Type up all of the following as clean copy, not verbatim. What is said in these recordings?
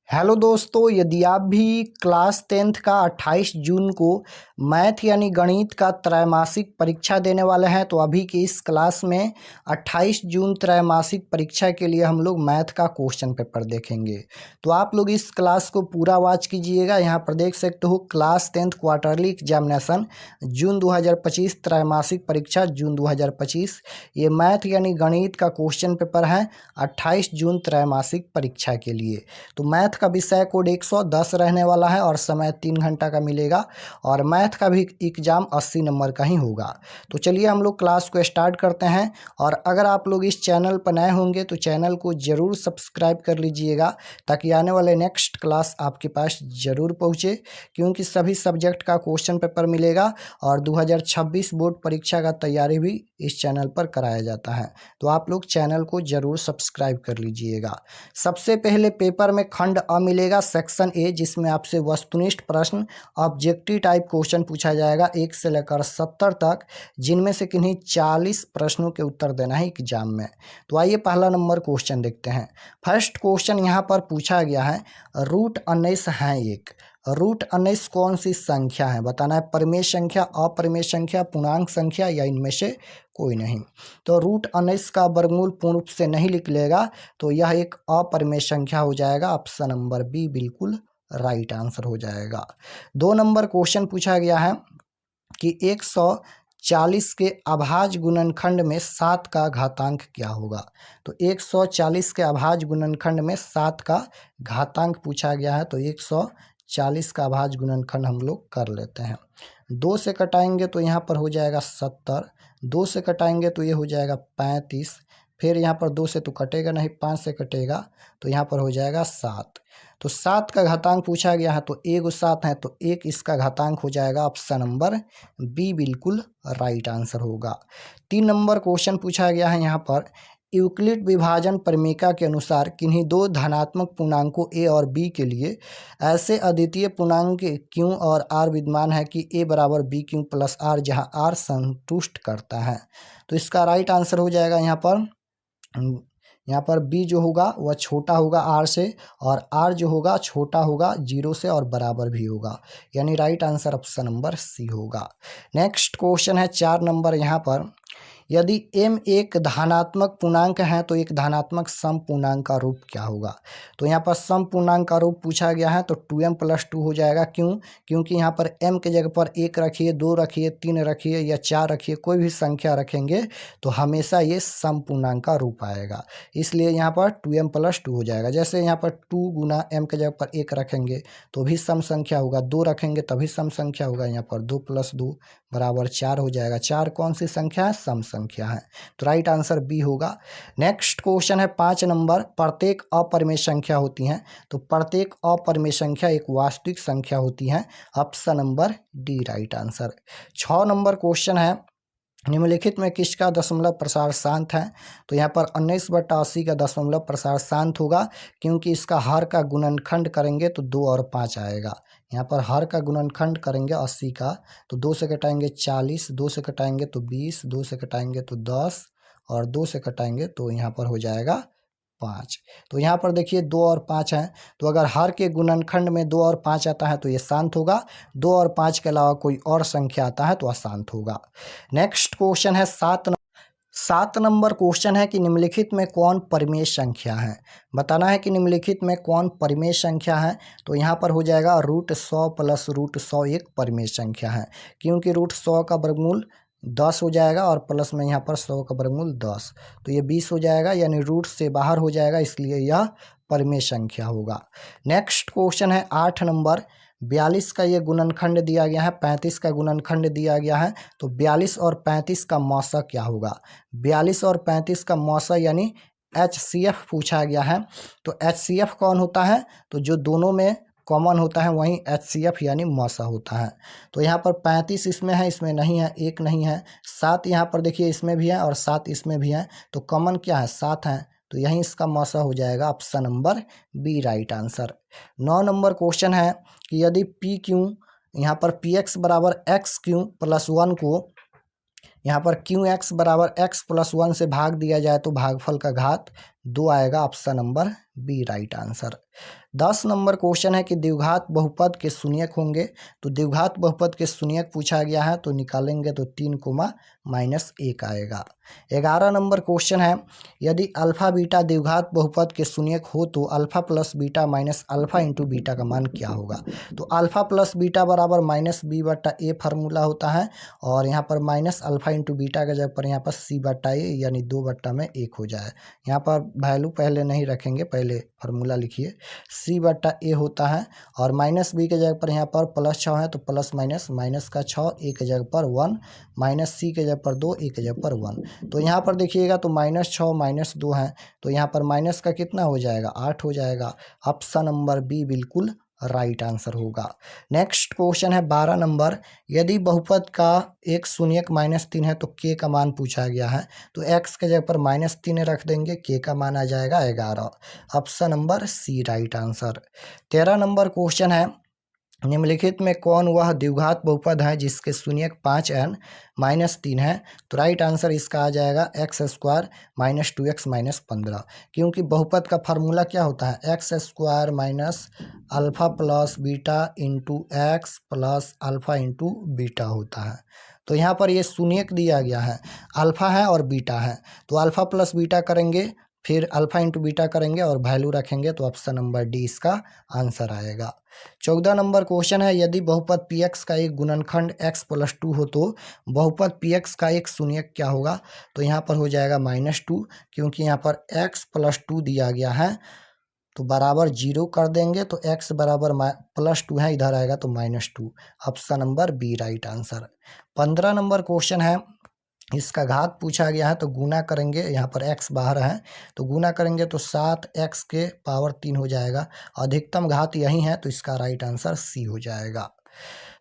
Hello दोस्तों, यदि आप भी क्लास 10th का 28 जून को मैथ यानी गणित का त्रैमासिक परीक्षा देने वाले हैं तो अभी की इस क्लास में 28 जून त्रैमासिक परीक्षा के लिए हम लोग मैथ का क्वेश्चन पेपर देखेंगे। तो आप लोग इस क्लास को पूरा वॉच कीजिएगा। यहाँ पर देख सकते हो क्लास 10th क्वार्टरली एग्जामिनेशन जून 2025 त्रैमासिक परीक्षा जून 2025। ये मैथ यानी गणित का क्वेश्चन पेपर है 28 जून त्रैमासिक परीक्षा के लिए। तो मैथ का विषय कोड 110 रहने वाला है और समय 3 घंटा का मिलेगा और मैथ का भी एग्जाम 80 नंबर का ही होगा। तो चलिए हम लोग क्लास को स्टार्ट करते हैं। और अगर आप लोग इस चैनल पर नए होंगे तो चैनल को ज़रूर सब्सक्राइब कर लीजिएगा ताकि आने वाले नेक्स्ट क्लास आपके पास ज़रूर पहुँचे, क्योंकि सभी सब्जेक्ट का क्वेश्चन पेपर मिलेगा और 2026 बोर्ड परीक्षा का तैयारी भी इस चैनल पर कराया जाता है। तो आप लोग चैनल को ज़रूर सब्सक्राइब कर लीजिएगा। सबसे पहले पेपर में खंड अ मिलेगा सेक्शन ए, जिसमें आपसे वस्तुनिष्ठ प्रश्न ऑब्जेक्टिव टाइप क्वेश्चन पूछा जाएगा 1 से लेकर 70 तक, जिनमें से किन्हीं 40 प्रश्नों के उत्तर देना है एग्जाम में। तो आइए पहला नंबर क्वेश्चन देखते हैं। फर्स्ट क्वेश्चन यहाँ पर पूछा गया है, रूट 19 है एक। रूट 19 कौन सी संख्या है बताना है। परिमेय संख्या, अपरिमेय संख्या, पूर्णांक संख्या या इनमें से कोई नहीं। तो रूट 19 का वर्गमूल पूर्ण रूप से नहीं निकलेगा तो यह एक अपरिमेय संख्या हो जाएगा। ऑप्शन नंबर बी बिल्कुल राइट आंसर हो जाएगा। 2 नंबर क्वेश्चन पूछा गया है कि 140 के अभाज्य गुणनखंड में 7 का घातांक क्या होगा। तो 140 के अभाज्य गुणनखंड में 7 का घातांक पूछा गया है। तो 140 का अभाज्य गुणनखंड हम लोग कर लेते हैं। 2 से कटाएंगे तो यहाँ पर हो जाएगा 70, 2 से कटाएंगे तो ये हो जाएगा 35, फिर यहाँ पर 2 से तो कटेगा नहीं, 5 से कटेगा तो यहाँ पर हो जाएगा 7। तो 7 का घातांक पूछा गया है तो 7 है तो 1 इसका घातांक हो जाएगा। ऑप्शन नंबर बी बिल्कुल राइट आंसर होगा। 3 नंबर क्वेश्चन पूछा गया है यहाँ पर, यूक्लिड विभाजन प्रमेयिका के अनुसार किन्हीं दो धनात्मक पूर्णांकों ए और बी के लिए ऐसे अद्वितीय पूर्णांक क्यू और आर विद्यमान है कि ए बराबर बी क्यू प्लस आर, जहाँ आर संतुष्ट करता है। तो इसका राइट आंसर हो जाएगा यहाँ पर बी जो होगा वह छोटा होगा आर से और आर जो होगा छोटा होगा 0 से और बराबर भी होगा, यानी right answer option number C होगा। नेक्स्ट क्वेश्चन है 4 नंबर यहाँ पर, यदि m एक धनात्मक पूर्णांक है तो एक धनात्मक सम पूर्णांक का रूप क्या होगा। तो यहाँ पर सम पूर्णांक का रूप पूछा गया है तो 2m + 2 हो जाएगा। क्यों? क्योंकि यहाँ पर m के जगह पर 1 रखिए, 2 रखिए, 3 रखिए या 4 रखिए, कोई भी संख्या रखेंगे तो हमेशा ये सम पूर्णांक का रूप आएगा, इसलिए यहाँ पर 2m + 2 हो जाएगा। जैसे यहाँ पर 2 गुना m के जगह पर 1 रखेंगे तो भी सम संख्या होगा, 2 रखेंगे तभी सम संख्या होगा। यहाँ पर 2 + 2 बराबर 4 हो जाएगा। 4 कौन सी संख्या है? सम संख्या है। तो राइट आंसर बी होगा। नेक्स्ट क्वेश्चन है 5 नंबर, प्रत्येक अपरिमेय संख्या होती है तो प्रत्येक अपरिमेय संख्या एक वास्तविक संख्या होती है। Option number D right answer. 6 number question है, निम्नलिखित में किसका दशमलव प्रसार शांत है। तो यहाँ पर 19/80 का दशमलव प्रसार शांत होगा, क्योंकि इसका हर का गुणनखंड करेंगे तो 2 और 5 आएगा। यहाँ पर हर का गुणनखंड करेंगे 80 का तो 2 से कटाएंगे 40, 2 से कटाएंगे तो 20, 2 से कटाएंगे तो 10 और 2 से कटाएंगे तो यहाँ पर हो जाएगा 5। तो यहाँ पर देखिए 2 और 5 है, तो अगर हर के गुणनखंड में 2 और 5 आता है तो ये शांत होगा, 2 और 5 के अलावा कोई और संख्या आता है तो अशांत होगा। नेक्स्ट क्वेश्चन है 7 नंबर क्वेश्चन है कि निम्नलिखित में कौन परिमेय संख्या है। बताना है कि निम्नलिखित में कौन परिमेय संख्या है। तो यहाँ पर हो जाएगा √100 + √100 एक परिमेय संख्या है, क्योंकि √100 का वर्गमूल 10 हो जाएगा और प्लस में यहाँ पर 100 का वर्गमूल 10, तो ये 20 हो जाएगा, यानी रूट से बाहर हो जाएगा, इसलिए यह परिमेय संख्या होगा। नेक्स्ट क्वेश्चन है 8 नंबर, 42 का ये गुणनखंड दिया गया है, 35 का गुणनखंड दिया गया है, तो 42 और 35 का मौसा क्या होगा। 42 और 35 का मौसा यानी HCF पूछा गया है। तो HCF कौन होता है? तो जो दोनों में कॉमन होता है वहीं HCF यानी मौसा होता है। तो यहाँ पर 35 इसमें है, इसमें नहीं है, 1 नहीं है, 7 यहाँ पर देखिए इसमें भी है और 7 इसमें भी है, तो कॉमन क्या है? 7 है, तो यहीं इसका मौसा हो जाएगा। Option number B right answer. 9 number question है कि यदि पी क्यू यहाँ पर px = x³ + 1 को यहाँ पर qx = x + 1 से भाग दिया जाए तो भागफल का घात 2 आएगा। Option number B right answer. 10 number question है कि द्विघात बहुपद के शून्यक होंगे। तो द्विघात बहुपद के शून्यक पूछा गया है, तो निकालेंगे तो 3, -1 आएगा। 11 नंबर क्वेश्चन है यदि अल्फा बीटा द्विघात बहुपद के शून्यक हो तो alpha plus beta minus alpha into beta का मान क्या होगा। तो अल्फा प्लस बीटा बराबर -b/a फार्मूला होता है, और यहाँ पर माइनस अल्फा इंटू बीटा का जगह पर यहाँ पर c/a यानी 2/1 हो जाए। यहाँ पर वैल्यू पहले नहीं रखेंगे, पहले फार्मूला लिखिए। c/a होता है, और माइनस बी के जगह पर यहाँ पर +6 है, तो प्लस माइनस माइनस का 6, ए के जगह पर 1, माइनस सी के जगह पर 2, ए के जगह पर 1। तो यहाँ पर देखिएगा तो -6 -2 है, तो यहाँ पर माइनस का कितना हो जाएगा, 8 हो जाएगा। ऑप्शन नंबर बी बिल्कुल राइट आंसर होगा। नेक्स्ट क्वेश्चन है 12 नंबर, यदि बहुपद का एक शून्यक -3 है तो k का मान पूछा गया है। तो x के जगह पर -3 रख देंगे, k का मान आ जाएगा 11। Option number C right answer. 13 number question है निम्नलिखित में कौन वह द्विघात बहुपद है जिसके शून्यक 5n -3 है। तो राइट आंसर इसका आ जाएगा x² - 2x - 15, क्योंकि बहुपद का फार्मूला क्या होता है, x² minus alpha plus beta into x plus alpha into beta होता है। तो यहाँ पर ये शून्यक दिया गया है, अल्फ़ा है और बीटा है, तो अल्फ़ा प्लस बीटा करेंगे, फिर अल्फ़ा इंटू बीटा करेंगे और वैल्यू रखेंगे, तो ऑप्शन नंबर डी इसका आंसर आएगा। 14 नंबर क्वेश्चन है यदि बहुपद px का एक गुणनखंड x+2 हो तो बहुपद px का एक शून्यक क्या होगा। तो यहाँ पर हो जाएगा -2, क्योंकि यहाँ पर x+2 दिया गया है, तो बराबर 0 कर देंगे, तो x बराबर +2 है, इधर आएगा तो -2। Option number B right answer. 15 number question है इसका घात पूछा गया है, तो गुना करेंगे, यहाँ पर x बाहर है तो गुना करेंगे तो 7x के पावर 3 हो जाएगा। अधिकतम घात यही है, तो इसका राइट आंसर सी हो जाएगा।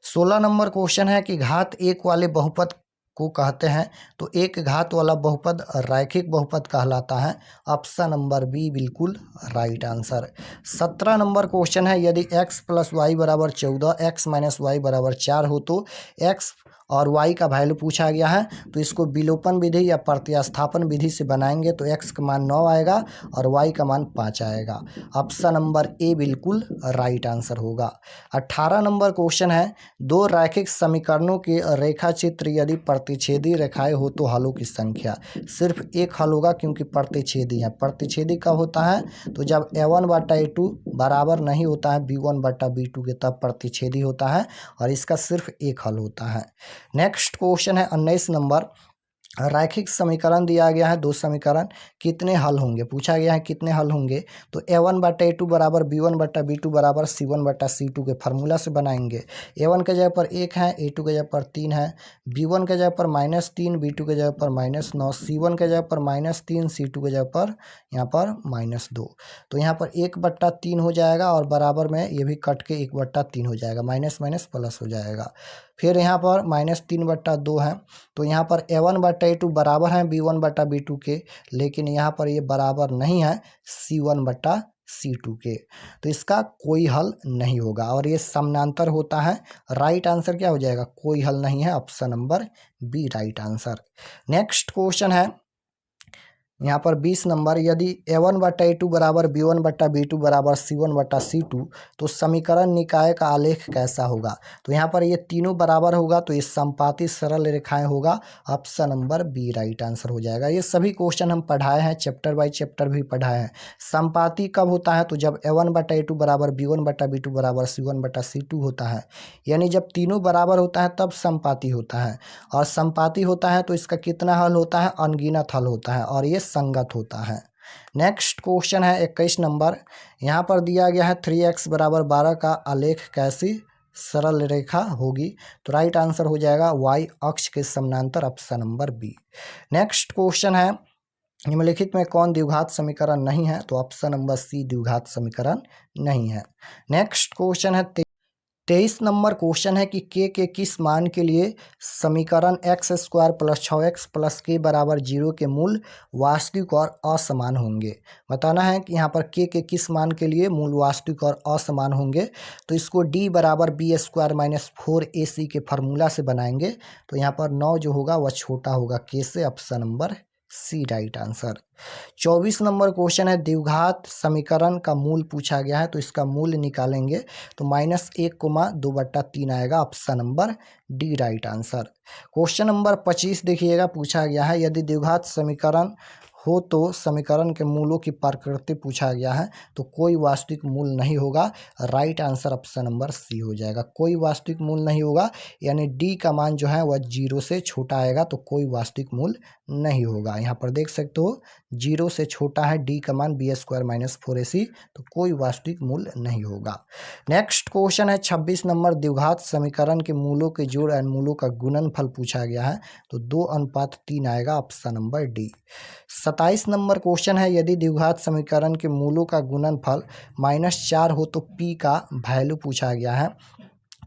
16 नंबर क्वेश्चन है कि घात 1 वाले बहुपद को कहते हैं। तो एक घात वाला बहुपद रैखिक बहुपद कहलाता है। ऑप्शन नंबर बी बिल्कुल राइट आंसर। 17 नंबर क्वेश्चन है यदि x + y = 14, x - y = 4 हो तो x और y का वैल्यू पूछा गया है। तो इसको विलोपन विधि या प्रतिस्थापन विधि से बनाएंगे तो x का मान 9 आएगा और y का मान 5 आएगा। ऑप्शन नंबर ए बिल्कुल राइट आंसर होगा। 18 नंबर क्वेश्चन है दो रैखिक समीकरणों के रेखा चित्र यदि प्रतिच्छेदी रेखाएं हो तो हलों की संख्या। सिर्फ एक हल होगा क्योंकि प्रतिच्छेदी है। प्रतिच्छेदी कब होता है, तो जब a1/a2 बराबर नहीं होता है b1/b2 के, तब प्रतिच्छेदी होता है, और इसका सिर्फ एक हल होता है। नेक्स्ट क्वेश्चन है 19 नंबर, रैखिक समीकरण दिया गया है, दो समीकरण, कितने हल होंगे पूछा गया है, कितने हल होंगे। तो a1/a2 बराबर b1/b2 बराबर c1/c2 के फार्मूला से बनाएंगे। a1 के जगह पर 1 है, a2 के जगह पर 3 है, b1 के जगह पर -3, b2 के जगह पर -9, c1 के जगह पर -3, c2 के जगह पर यहाँ पर -2। तो यहाँ पर 1/3 हो जाएगा, और बराबर में ये भी कट के 1/3 हो जाएगा, माइनस माइनस प्लस हो जाएगा। फिर यहाँ पर -3/2 है, तो यहाँ पर a1/a2 बराबर है b1/b2 के, लेकिन यहाँ पर ये बराबर नहीं है c1/c2 के, तो इसका कोई हल नहीं होगा, और ये समानांतर होता है। राइट आंसर क्या हो जाएगा, कोई हल नहीं है, option number B right answer. Next question है यहाँ पर 20 नंबर, यदि a1/a2 बराबर b1/b2 बराबर c1/c2 तो समीकरण निकाय का आलेख कैसा होगा। तो यहाँ पर ये तीनों बराबर होगा, तो ये समपाती सरल रेखाएं होगा। Option number B right answer हो जाएगा। ये सभी क्वेश्चन हम पढ़ाए हैं, चैप्टर बाय चैप्टर भी पढ़ाए हैं। समपाती कब होता है, तो जब a1/a2 बराबर b1/b2 बराबर c1/c2 होता है, यानी जब तीनों बराबर होता है तब समपाती होता है, और समपाती होता है तो इसका कितना हल होता है, अनगिनत हल होता है, और ये संगत होता है। नेक्स्ट क्वेश्चन है 21 नंबर, यहाँ पर दिया गया है 3x = 12 का आलेख कैसी सरल रेखा होगी। तो राइट आंसर हो जाएगा y अक्ष के समानांतर, option number B. Next question है निम्नलिखित में कौन द्विघात समीकरण नहीं है। तो ऑप्शन नंबर सी द्विघात समीकरण नहीं है। नेक्स्ट क्वेश्चन है 23 नंबर क्वेश्चन है कि के किस मान के लिए समीकरण x² + 6x + k = 0 के मूल वास्तविक और असमान होंगे। बताना है कि यहाँ पर के किस मान के लिए मूल वास्तविक और असमान होंगे। तो इसको d बराबर b² - 4ac के फार्मूला से बनाएंगे। तो यहाँ पर 9 जो होगा वह छोटा होगा k से, option number C right answer. 24 number question है द्विघात समीकरण का मूल पूछा गया है, तो इसका मूल निकालेंगे तो -1, 2/3 आएगा, option number D right answer. Question number 25 देखिएगा, पूछा गया है यदि द्विघात समीकरण हो तो समीकरण के मूलों की प्रकृति पूछा गया है, तो कोई वास्तविक मूल नहीं होगा, right answer option number C हो जाएगा। कोई वास्तविक मूल नहीं होगा यानी डी का मान जो है वह 0 से छोटा आएगा, तो कोई वास्तविक मूल नहीं होगा। यहाँ पर देख सकते हो 0 से छोटा है डी का मान b² - 4ac, तो कोई वास्तविक मूल नहीं होगा। नेक्स्ट क्वेश्चन है 26 नंबर द्विघात समीकरण के मूलों के जोड़ और मूलों का गुणनफल पूछा गया है, तो 2:3 आएगा, option number D. 27 number question है यदि द्विघात समीकरण के मूलों का गुणनफल -4 हो तो p का वैल्यू पूछा गया है,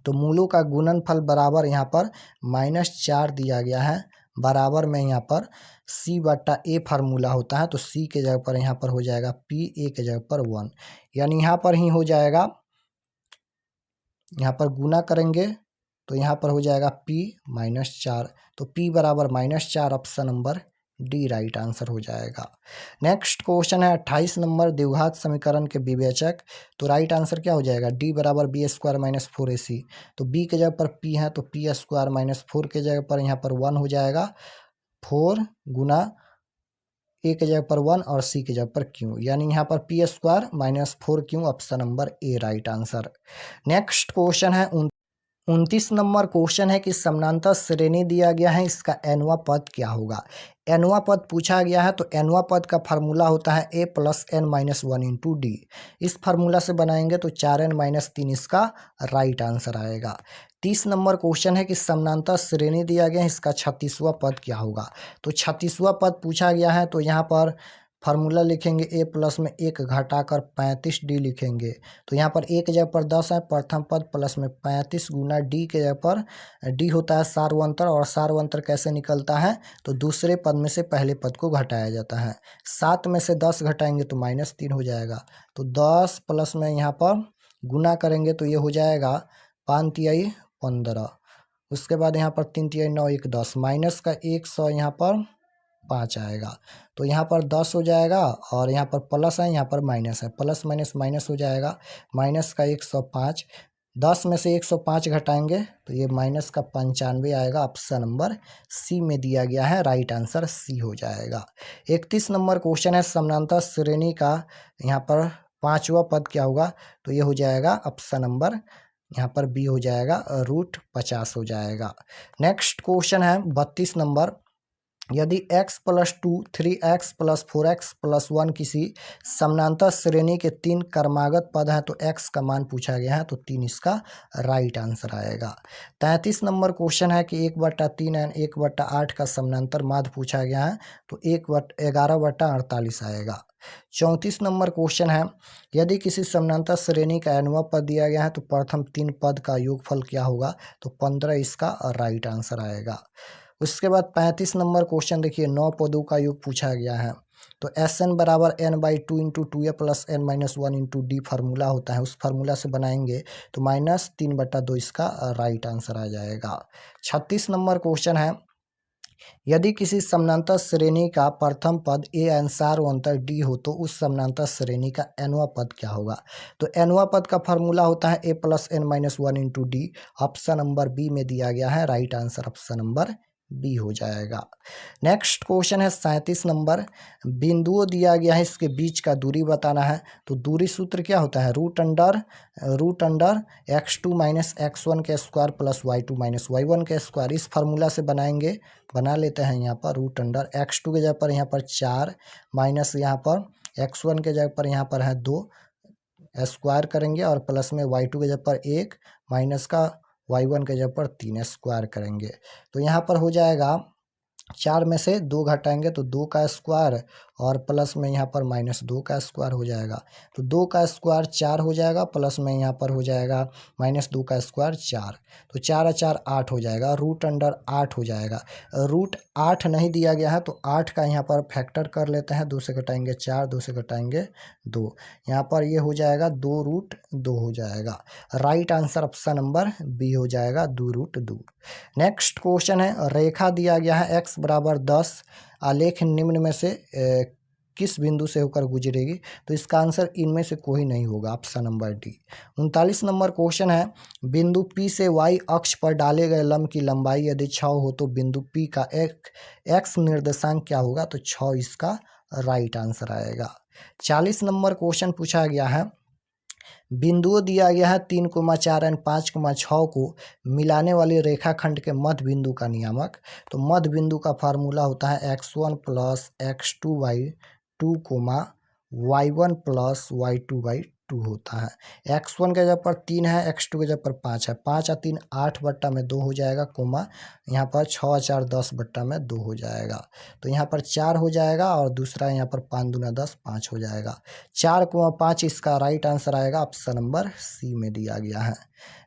तो मूलों का गुणनफल बराबर यहाँ पर -4 दिया गया है, बराबर में यहाँ पर c/a फार्मूला होता है, तो c के जगह पर यहाँ पर हो जाएगा p, a के जगह पर 1, यानी यहाँ पर ही हो जाएगा, यहाँ पर गुना करेंगे तो यहाँ पर हो जाएगा p -4, तो p बराबर -4, option number D right answer हो जाएगा। नेक्स्ट क्वेश्चन है 28 नंबर द्विघात समीकरण के विवेचक, तो राइट आंसर क्या हो जाएगा, d बराबर b² - 4ac, तो b के जगह पर p है, तो p² - 4 के जगह पर यहाँ पर 1 हो जाएगा, 4 गुना a के जगह पर 1 और c के जगह पर q, यानी यहाँ पर p² - 4q, option number A right answer. Next question है 29 नंबर क्वेश्चन है कि समानांतर श्रेणी दिया गया है, इसका nवां पद क्या होगा। nवां पद पूछा गया है, तो nवां पद का फार्मूला होता है a + n - 1 × d। इस फार्मूला से बनाएंगे तो 4n - 3 इसका राइट आंसर आएगा। 30 नंबर क्वेश्चन है कि समानांतर श्रेणी दिया गया है, इसका 36वां पद क्या होगा। तो 36वां पद पूछा गया है, तो यहाँ पर फार्मूला लिखेंगे a+ में 1 घटाकर 35d लिखेंगे, तो यहाँ पर a के जगह पर 10 है, प्रथम पद प्लस में 35 गुना d के जगह पर d होता है सार्वंतर, और सार्वंतर कैसे निकलता है, तो दूसरे पद में से पहले पद को घटाया जाता है, 7 में से 10 घटाएंगे तो -3 हो जाएगा, तो 10 प्लस में यहाँ पर गुना करेंगे तो ये हो जाएगा 5 तिहाई 15, उसके बाद यहाँ पर 3 तिहाई 9, 1 10, माइनस का 100 यहाँ पर 5 आएगा, तो यहाँ पर 10 हो जाएगा, और यहाँ पर प्लस है, यहाँ पर माइनस है, प्लस माइनस माइनस हो जाएगा, माइनस का 105, 10 में से 105 घटाएंगे तो ये माइनस का 95 आएगा, ऑप्शन नंबर सी में दिया गया है, राइट आंसर सी हो जाएगा। 31 नंबर क्वेश्चन है समानांतर श्रेणी का यहाँ पर 5वां पद क्या होगा, तो ये हो जाएगा ऑप्शन नंबर यहाँ पर बी हो जाएगा, √50 हो जाएगा। नेक्स्ट क्वेश्चन है 32 नंबर, यदि x + 2 3x + 4x + 1 किसी समानांतर श्रेणी के 3 क्रमागत पद हैं, तो x का मान पूछा गया है, तो 3 इसका राइट आंसर आएगा। 33 नंबर क्वेश्चन है कि 1/3 एंड 1/8 का समानांतर माध्य पूछा गया है, तो 11/48 आएगा। 34 नंबर क्वेश्चन है यदि किसी समानांतर श्रेणी का nवां पद दिया गया है, तो प्रथम 3 पद का योगफल क्या होगा, तो 15 इसका राइट आंसर आएगा। उसके बाद 35 नंबर क्वेश्चन देखिए 9 पदों का योग पूछा गया है, तो Sn बराबर n/2 × 2a + n - 1 × d formula होता है, उस फार्मूला से बनाएंगे तो -3/2 इसका राइट आंसर आ जाएगा। 36 नंबर क्वेश्चन है यदि किसी समानांतर श्रेणी का प्रथम पद a एन सार्वंतर d हो तो उस समानांतर श्रेणी का nवां पद क्या होगा। तो nवां पद का फार्मूला होता है a + n - 1 × d, option number B में दिया गया है, right answer option number B हो जाएगा। नेक्स्ट क्वेश्चन है 37 नंबर, बिंदुओं दिया गया है, इसके बीच का दूरी बताना है, तो दूरी सूत्र क्या होता है, √x2 - x1 के स्क्वायर प्लस y2 - y1 के स्क्वायर, इस फार्मूला से बनाएंगे, बना लेते हैं यहाँ पर √x2 के जगह पर यहाँ पर 4 माइनस यहाँ पर x1 के जगह पर यहाँ पर है 2 स्क्वायर करेंगे, और प्लस में y2 के जगह पर 1 माइनस का y1 के जगह पर 3 स्क्वायर करेंगे, तो यहाँ पर हो जाएगा 4 में से 2 घटाएंगे तो 2 का स्क्वायर, और प्लस में यहाँ पर -2 का स्क्वायर हो जाएगा, तो 2 का स्क्वायर 4 हो जाएगा, प्लस में यहाँ पर हो जाएगा -2 का स्क्वायर 4, तो 4 और 4 8 हो जाएगा, √8 हो जाएगा। √8 नहीं दिया गया है, तो 8 का यहाँ पर फैक्टर कर लेते हैं, 2 से घटाएंगे 4, 2 से घटाएंगे 2, यहाँ पर ये हो जाएगा 2√2 हो जाएगा, right answer option number B हो जाएगा, 2√2। नेक्स्ट क्वेश्चन है रेखा दिया गया है x x बराबर 10 आलेख निम्न में से किस बिंदु से होकर गुजरेगी? तो इसका आंसर इनमें से कोई नहीं होगा, option number D. 39 number question है, बिंदु P से y अक्ष पर डाले गए लंब की लंबाई यदि 6 हो तो बिंदु P का x निर्देशांक क्या होगा? तो 6 इसका राइट आंसर आएगा। 40 नंबर क्वेश्चन पूछा गया है, बिंदुओं दिया गया है 3,4 एंड 5,6 को मिलाने वाली रेखाखंड के मध्य बिंदु का नियामक। तो मध्य बिंदु का फार्मूला होता है x1 plus x2/2 y1 plus y2/2 होता है। x1 के जगह पर 3 है, x2 के जगह पर 5 है, 5 और 3 8/2 हो जाएगा, कोमा यहाँ पर 6 और 4 10/2 हो जाएगा। तो यहाँ पर 4 हो जाएगा और दूसरा यहाँ पर 5 दूना 10 5 हो जाएगा। 4,5 इसका राइट आंसर आएगा, ऑप्शन नंबर सी में दिया गया है।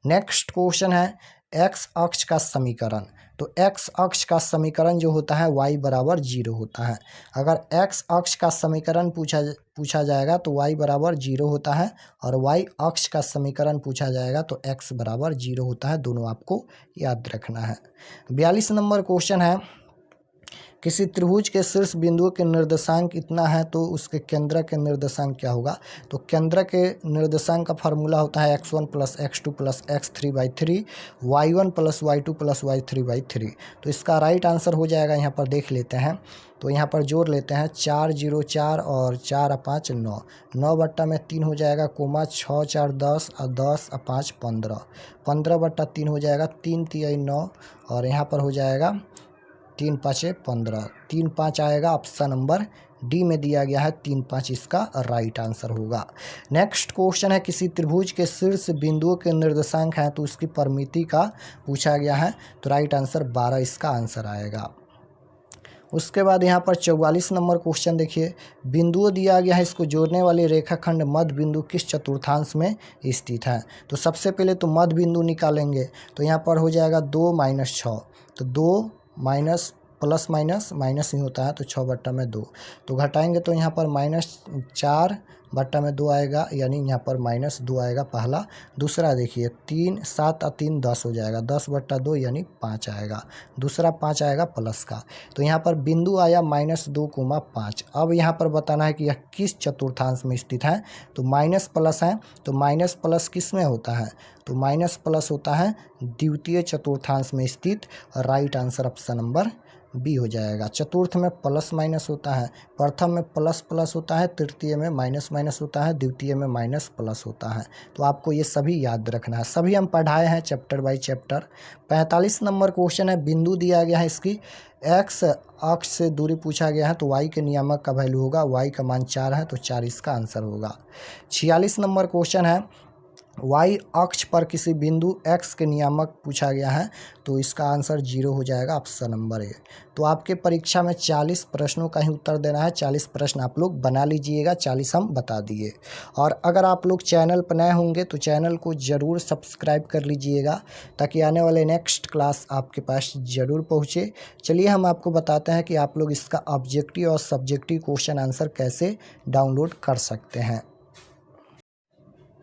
नेक्स्ट क्वेश्चन है, एक्स अक्ष का समीकरण। तो एक्स अक्ष का समीकरण जो होता है y बराबर 0 होता है। अगर एक्स अक्ष का समीकरण पूछा जाएगा तो y बराबर 0 होता है, और y अक्ष का समीकरण पूछा जाएगा तो x बराबर 0 होता है। दोनों आपको याद रखना है। 42 नंबर क्वेश्चन है, किसी त्रिभुज के शीर्ष बिंदुओं के निर्देशांक इतना है तो उसके केंद्र के निर्देशांक क्या होगा? तो केंद्र के निर्देशांक का फार्मूला होता है x1 plus x2 plus x3/3 y1 plus y2 plus y3/3। तो इसका राइट आंसर हो जाएगा, यहाँ पर देख लेते हैं। तो यहाँ पर जोड़ लेते हैं, 4 0 4 और 4 और 5 9, 9/3 हो जाएगा, कोमा 6 4 10 और 10 और 5 15, 15/3 हो जाएगा, 3 3 9 और यहाँ पर हो जाएगा 3 5 15, 3 5 आएगा, ऑप्शन नंबर डी में दिया गया है, 3 5 इसका राइट आंसर होगा। नेक्स्ट क्वेश्चन है, किसी त्रिभुज के शीर्ष बिंदुओं के निर्देशांक हैं तो उसकी परिमिति का पूछा गया है। तो राइट आंसर 12 इसका आंसर आएगा। उसके बाद यहाँ पर 44 नंबर क्वेश्चन देखिए, बिंदुओं दिया गया है, इसको जोड़ने वाली रेखाखंड मध्य बिंदु किस चतुर्थांश में स्थित है? तो सबसे पहले तो मध्य बिंदु निकालेंगे, तो यहाँ पर हो जाएगा 2 - 6, तो 2 माइनस प्लस माइनस माइनस ही होता है, तो 6/2। तो घटाएंगे तो यहाँ पर -4/2 आएगा, यानी यहाँ पर -2 आएगा पहला। दूसरा देखिए 3 7 और 3 10 हो जाएगा, 10/2 यानी 5 आएगा। दूसरा 5 आएगा प्लस का। तो यहाँ पर बिंदु आया -2, 5। अब यहाँ पर बताना है कि यह किस चतुर्थांश में स्थित है। तो माइनस प्लस है, तो माइनस प्लस किस में होता है? तो माइनस प्लस होता है द्वितीय चतुर्थांश में स्थित। Right answer option number B हो जाएगा। चतुर्थ में प्लस माइनस होता है, प्रथम में प्लस प्लस होता है, तृतीय में माइनस माइनस होता है, द्वितीय में माइनस प्लस होता है। तो आपको ये सभी याद रखना है, सभी हम पढ़ाए हैं chapter by chapter. 45 number question है, बिंदु दिया गया है, इसकी एक्स अक्ष से दूरी पूछा गया है, तो y के नियामक का वैल्यू होगा, y का मान 4 है, तो 4 इसका आंसर होगा। 46 नंबर क्वेश्चन है, y अक्ष पर किसी बिंदु x के नियामक पूछा गया है, तो इसका आंसर 0 हो जाएगा, ऑप्शन नंबर ए। तो आपके परीक्षा में 40 प्रश्नों का ही उत्तर देना है। 40 प्रश्न आप लोग बना लीजिएगा, 40 हम बता दिए। और अगर आप लोग चैनल पर नए होंगे तो चैनल को ज़रूर सब्सक्राइब कर लीजिएगा, ताकि आने वाले नेक्स्ट क्लास आपके पास ज़रूर पहुँचे। चलिए हम आपको बताते हैं कि आप लोग इसका ऑब्जेक्टिव और सब्जेक्टिव क्वेश्चन आंसर कैसे डाउनलोड कर सकते हैं।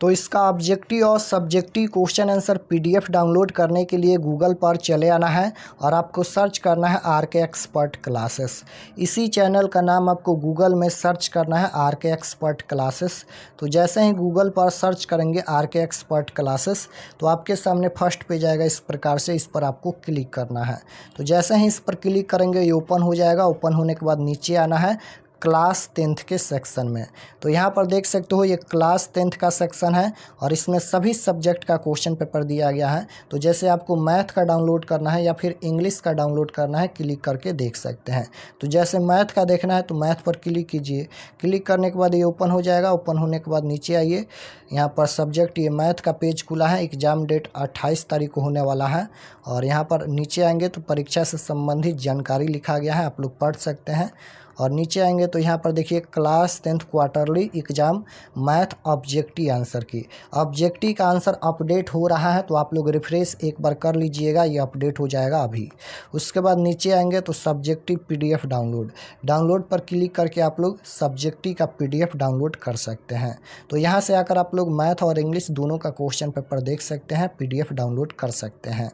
तो इसका ऑब्जेक्टिव और subjective question answer PDF download करने के लिए गूगल पर चले आना है और आपको सर्च करना है RK एक्सपर्ट क्लासेस। इसी चैनल का नाम आपको गूगल में सर्च करना है RK एक्सपर्ट क्लासेस। तो जैसे ही गूगल पर सर्च करेंगे RK एक्सपर्ट क्लासेस, तो आपके सामने फर्स्ट पेज आएगा इस प्रकार से। इस पर आपको क्लिक करना है। तो जैसे ही इस पर क्लिक करेंगे ये ओपन हो जाएगा। ओपन होने के बाद नीचे आना है क्लास 10th के सेक्शन में। तो यहाँ पर देख सकते हो ये क्लास 10th का सेक्शन है और इसमें सभी सब्जेक्ट का क्वेश्चन पेपर दिया गया है। तो जैसे आपको मैथ का डाउनलोड करना है या फिर इंग्लिश का डाउनलोड करना है, क्लिक करके देख सकते हैं। तो जैसे मैथ का देखना है तो मैथ पर क्लिक कीजिए। क्लिक करने के बाद ये ओपन हो जाएगा। ओपन होने के बाद नीचे आइए, यहाँ पर सब्जेक्ट ये मैथ का पेज खुला है। एग्ज़ाम डेट 28 तारीख को होने वाला है। और यहाँ पर नीचे आएंगे तो परीक्षा से संबंधित जानकारी लिखा गया है, आप लोग पढ़ सकते हैं। और नीचे आएंगे तो यहाँ पर देखिए class 10th quarterly exam math objective answer की ऑब्जेक्टिव का आंसर अपडेट हो रहा है। तो आप लोग रिफ्रेश एक बार कर लीजिएगा, ये अपडेट हो जाएगा अभी। उसके बाद नीचे आएंगे तो सब्जेक्टिव PDF डाउनलोड पर क्लिक करके आप लोग सब्जेक्टिव का PDF डाउनलोड कर सकते हैं। तो यहाँ से आकर आप लोग मैथ और इंग्लिश दोनों का क्वेश्चन पेपर देख सकते हैं, PDF डाउनलोड कर सकते हैं।